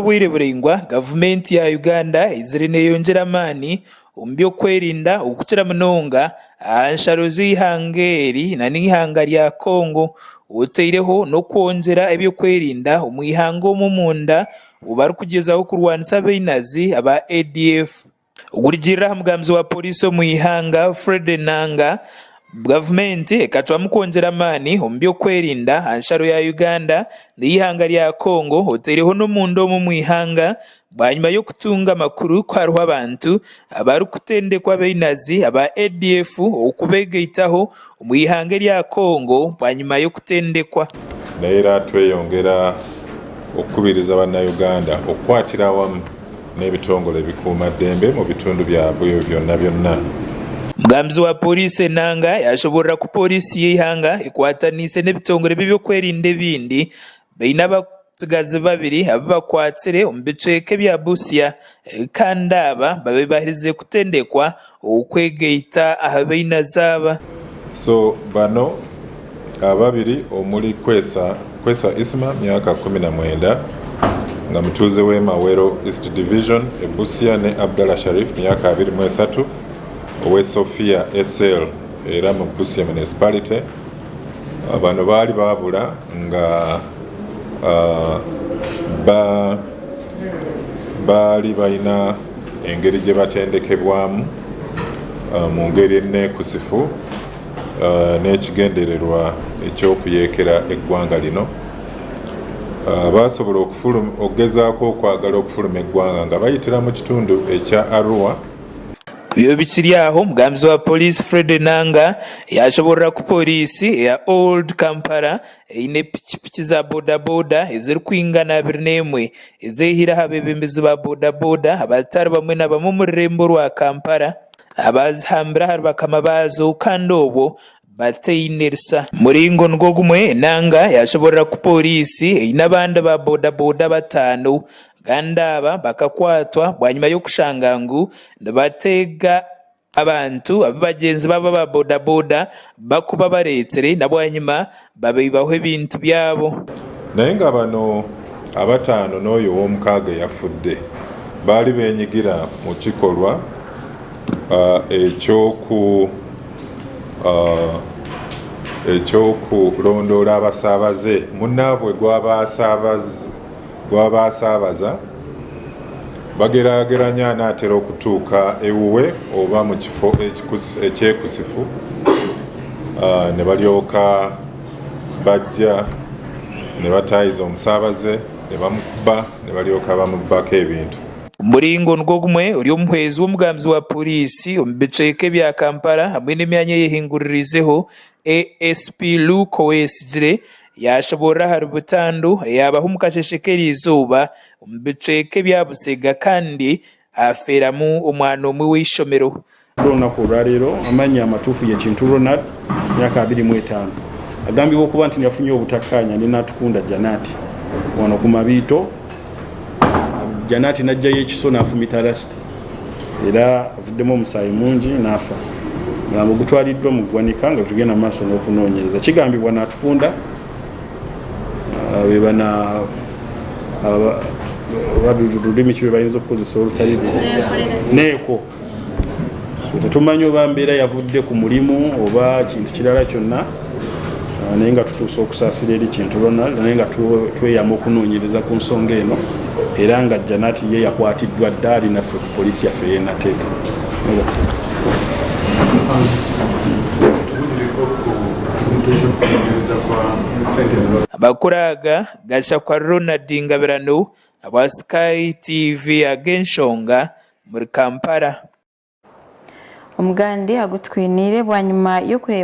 Obwire burengwa gavumenti ya Uganda izire neyongera amaani omu by'okwerinda okukira munonga aha nsharo z'eihanga eri na n'eihanga rya Congo otaireho n'okwongera eby'okwerinda omu ihanga omu munda obu barikugyezaho kurwanisa abainazi aba ADF. Okurugirira aha mugambizi wa poliisi omu ihanga Fred Enanga, gavumenti ekatwamu kwongera amaani omu by'okwerinda aha nsharo ya Uganda n'eihanga rya Congo otaireho n'omunda omu mwihanga bwanyuma y'okutunga amakuru ko hariho abantu abarikutendekwa abainazi aba ADF okubeegaitaho omu ihanga rya Congo bwanyuma y'okutendekwa. Naye era tweyongera okukubiriza bannayuganda okukwatira awamu n'ebitongole ebikuumaddembe mu bitundu byabwe byonna byonna. Mugambizi wa poliisi Enanga yashoborera ku poliisi y'eihanga ekwataniise n'ebitongole by'ebyokwerinda ebindi baine abatsigazi babiri abo bakwatsire omu bicweka bya Busia kandi aba babe bahirize kutendekwa okwegaita aha bainazi aba. So bano ababiri omuli Kwesa Isma myaka 19 nga mutuuze w'e Mawero East Division e Busia ne Abdallah Sharif myaka 23 owe Sofia SL era mu Busia Municipality. Bano baali baabula nga baali balina engeri gye batendekebwamu mu ngeri enneekusifu n'ekigendererwa ekyokuyeekera eggwanga lino. Baasobola okugezaako okwagala okufuluma eggwanga nga bayitira mu kitundu ekya Arua. Byo bikiri aho mugambizi wa poliisi Fred Enanga yashoborera ku poliisi eya Old Kampala eine pikipiki za bodaboda ezirikwingana 21 ezehiraho abebembezi ba bodaboda abatari bamwe na bamwe mu rurembo rwa Kampala abazihambira hari bakama baazo kandi obwo bataine risa. Muringo nigwo gumwe Enanga yashoborera ku poliisi eine abandi ba bodaboda 5 kandi aba bakakwatwa bwanyuma y'okushanga ngu nibatega abantu abagenzi baba ba bodaboda bakuba bareetere na bwanyuma babaibaho ebintu byabo. Naye nga bano abataano n'oyo ow'omukaaga yafudde baali beenyigira mu kikolwa ekyokulondoola abasaabaze munnaabwe gw'abasaabaza bageraageranya anaatera okutuuka ewuwe oba mu kifo ekyekusifu ne balyoka bajja ne bataayiza omusaabaze ne bamukuba ne balyoka bamubbako ebintu. Muringo nigwo gumwe ori omuhwezi w'omugambizi wa poliisi omu bicweka bya Kampala hamwe n'emyanya eyehinguririzeho ASP Luke Owesigire yashoborera hari butandu yabaho mu kasheshe k'eriizooba omu bicweka bya Busega kandi afeeramu omwana omwe w'eishomero. Olunaku olwaleero amannya amatuufu ye Kintu Ronald myaka 25 agambibwa okuba nti yafunye obutakkaanya ne Natukunda Janati wano ku Mabiito. Janati najjayo ekiso n'afumita rasita era avuddemu omusaayi mungi n'afa. Mulambo gutwaliddwa mu ggwanika nga tugenda maaso n'okunoonyereza. Kigambibwa Natukunda bebana lulimi ki bayinza okukozesa olutali neeko. Tetumanyi oba mbeera yavudde ku mulimu oba kintu kirala kyonna naye nga tutuusa okusaasira eri Kintu Ronald naye nga tweyama okunoonyereza ku nsonga eno era nga Janati ye yakwatiddwa dda ali naffe ku poliisi yaffe y'enateeka. Abakuraga gasha kwa Ronald Ngabirano aba Sky TV ag'Enshonga muri Kampala. Omugande agutwinire bwanyuma yo kureba